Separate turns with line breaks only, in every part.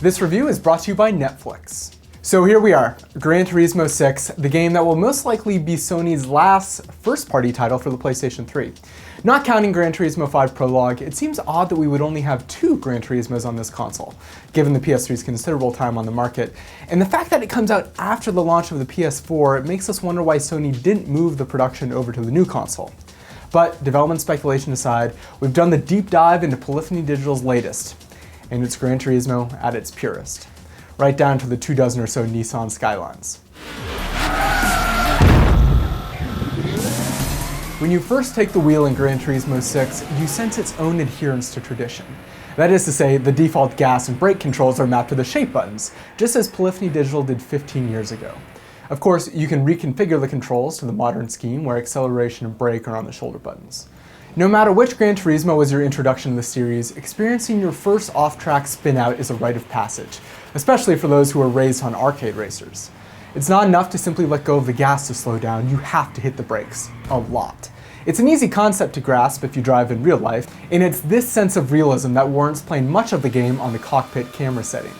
This review is brought to you by Netflix. So here we are, Gran Turismo 6, the game that will most likely be Sony's last first-party title for the PlayStation 3. Not counting Gran Turismo 5 Prologue, it seems odd that we would only have 2 Gran Turismos on this console, given the PS3's considerable time on the market. And the fact that it comes out after the launch of the PS4, it makes us wonder why Sony didn't move the production over to the new console. But development speculation aside, we've done the deep dive into Polyphony Digital's latest, and it's Gran Turismo at its purest, right down to the 24 or so Nissan Skylines. When you first take the wheel in Gran Turismo 6, you sense its own adherence to tradition. That is to say, the default gas and brake controls are mapped to the shape buttons, just as Polyphony Digital did 15 years ago. Of course, you can reconfigure the controls to the modern scheme where acceleration and brake are on the shoulder buttons. No matter which Gran Turismo was your introduction to the series, experiencing your first off-track spin-out is a rite of passage, especially for those who were raised on arcade racers. It's not enough to simply let go of the gas to slow down, you have to hit the brakes. A lot. It's an easy concept to grasp if you drive in real life, and it's this sense of realism that warrants playing much of the game on the cockpit camera setting.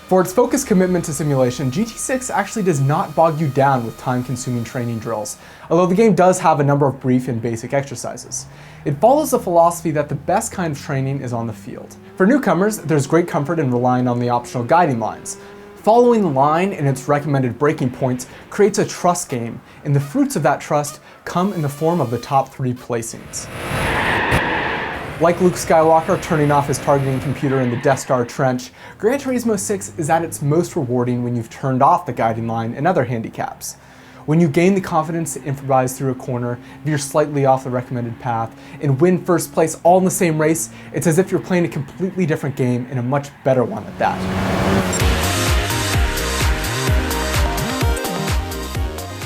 For its focused commitment to simulation, GT6 actually does not bog you down with time-consuming training drills, although the game does have a number of brief and basic exercises. It follows the philosophy that the best kind of training is on the field. For newcomers, there's great comfort in relying on the optional guiding lines. Following the line and its recommended braking points creates a trust game, and the fruits of that trust come in the form of the top 3 placings. Like Luke Skywalker turning off his targeting computer in the Death Star trench, Gran Turismo 6 is at its most rewarding when you've turned off the guiding line and other handicaps. When you gain the confidence to improvise through a corner, veer slightly off the recommended path, and win first place all in the same race, it's as if you're playing a completely different game and a much better one at that.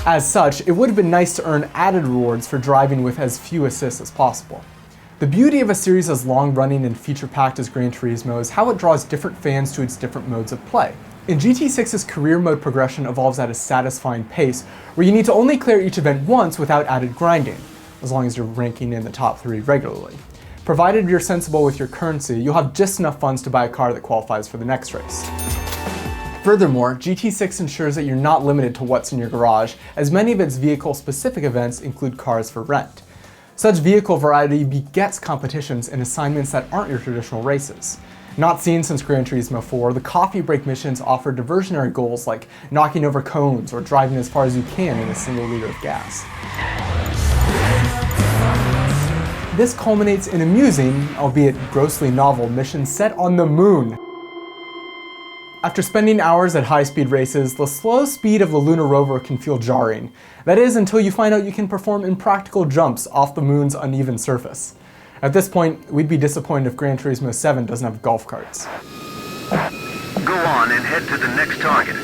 As such, it would have been nice to earn added rewards for driving with as few assists as possible. The beauty of a series as long-running and feature-packed as Gran Turismo is how it draws different fans to its different modes of play. In GT6's career mode progression evolves at a satisfying pace, where you need to only clear each event once without added grinding, as long as you're ranking in the top 3 regularly. Provided you're sensible with your currency, you'll have just enough funds to buy a car that qualifies for the next race. Furthermore, GT6 ensures that you're not limited to what's in your garage, as many of its vehicle-specific events include cars for rent. Such vehicle variety begets competitions and assignments that aren't your traditional races. Not seen since Gran Turismo 4, the coffee break missions offer diversionary goals like knocking over cones or driving as far as you can in a single liter of gas. This culminates in amusing, albeit grossly novel, missions set on the moon. After spending hours at high-speed races, the slow speed of the lunar rover can feel jarring. That is, until you find out you can perform impractical jumps off the moon's uneven surface. At this point, we'd be disappointed if Gran Turismo 7 doesn't have golf carts.
Go on and head to the next target.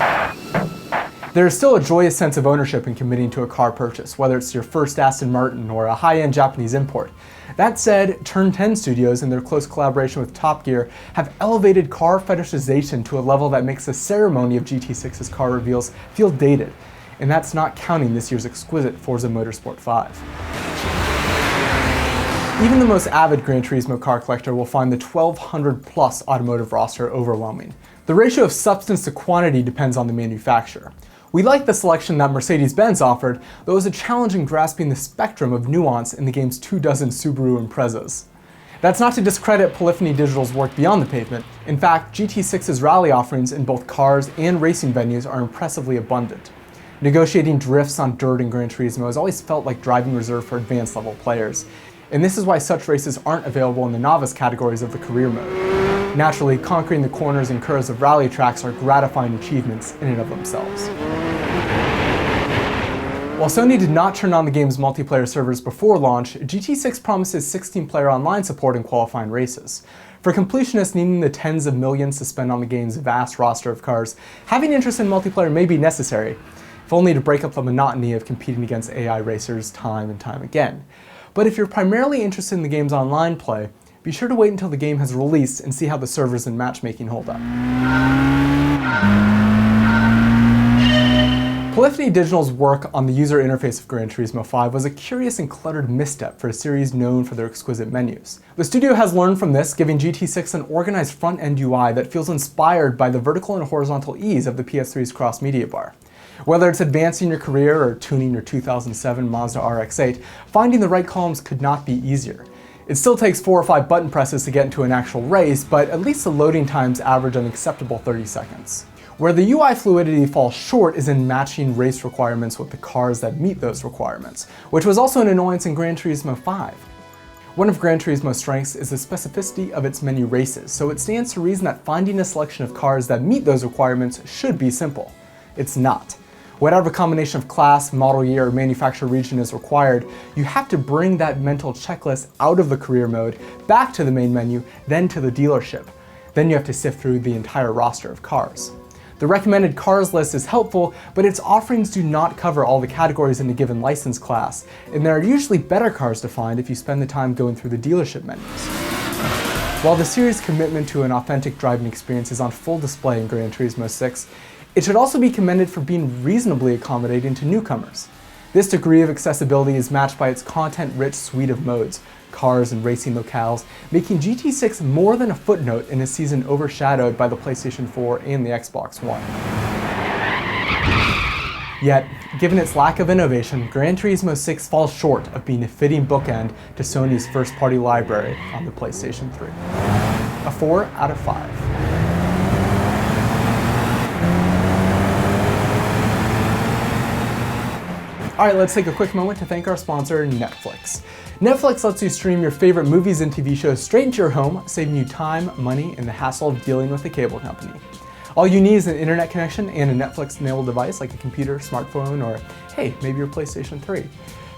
There is still a joyous sense of ownership in committing to a car purchase, whether it's your first Aston Martin or a high-end Japanese import. That said, Turn 10 Studios, in their close collaboration with Top Gear, have elevated car fetishization to a level that makes the ceremony of GT6's car reveals feel dated, and that's not counting this year's exquisite Forza Motorsport 5. Even the most avid Gran Turismo car collector will find the 1,200 plus automotive roster overwhelming. The ratio of substance to quantity depends on the manufacturer. We liked the selection that Mercedes-Benz offered, though it was a challenge in grasping the spectrum of nuance in the game's 24 Subaru Imprezas. That's not to discredit Polyphony Digital's work beyond the pavement. In fact, GT6's rally offerings in both cars and racing venues are impressively abundant. Negotiating drifts on dirt in Gran Turismo has always felt like driving reserved for advanced level players, and this is why such races aren't available in the novice categories of the career mode. Naturally, conquering the corners and curves of rally tracks are gratifying achievements in and of themselves. While Sony did not turn on the game's multiplayer servers before launch, GT6 promises 16-player online support in qualifying races. For completionists needing the tens of millions to spend on the game's vast roster of cars, having interest in multiplayer may be necessary, if only to break up the monotony of competing against AI racers time and time again. But if you're primarily interested in the game's online play, be sure to wait until the game has released and see how the servers and matchmaking hold up. Polyphony Polyphony Digital's work on the user interface of Gran Turismo 5 was a curious and cluttered misstep for a series known for their exquisite menus. The studio has learned from this, giving GT6 an organized front-end UI that feels inspired by the vertical and horizontal ease of the PS3's cross-media bar. Whether it's advancing your career or tuning your 2007 Mazda RX-8, finding the right columns could not be easier. It still takes 4 or 5 button presses to get into an actual race, but at least the loading times average an acceptable 30 seconds. Where the UI fluidity falls short is in matching race requirements with the cars that meet those requirements, which was also an annoyance in Gran Turismo 5. One of Gran Turismo's strengths is the specificity of its menu races, so it stands to reason that finding a selection of cars that meet those requirements should be simple. It's not. Whatever combination of class, model year, or manufacturer region is required, you have to bring that mental checklist out of the career mode, back to the main menu, then to the dealership. Then you have to sift through the entire roster of cars. The recommended cars list is helpful, but its offerings do not cover all the categories in a given license class, and there are usually better cars to find if you spend the time going through the dealership menus. While the series' commitment to an authentic driving experience is on full display in Gran Turismo 6, it should also be commended for being reasonably accommodating to newcomers. This degree of accessibility is matched by its content-rich suite of modes, cars and racing locales, making GT6 more than a footnote in a season overshadowed by the PlayStation 4 and the Xbox One. Yet, given its lack of innovation, Gran Turismo 6 falls short of being a fitting bookend to Sony's first-party library on the PlayStation 3. A 4 out of 5. Alright, let's take a quick moment to thank our sponsor, Netflix. Netflix lets you stream your favorite movies and TV shows straight into your home, saving you time, money, and the hassle of dealing with a cable company. All you need is an internet connection and a Netflix-enabled device like a computer, smartphone, or hey, maybe your PlayStation 3.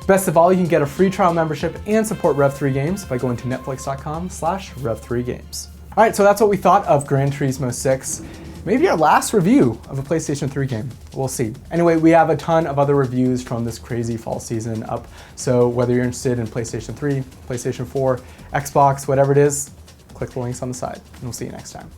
Best of all, you can get a free trial membership and support Rev3 Games by going to netflix.com/Rev3Games. Alright, so that's what we thought of Gran Turismo 6. Maybe our last review of a PlayStation 3 game. We'll see. Anyway, we have a ton of other reviews from this crazy fall season up, so whether you're interested in PlayStation 3, PlayStation 4, Xbox, whatever it is, click the links on the side, and we'll see you next time.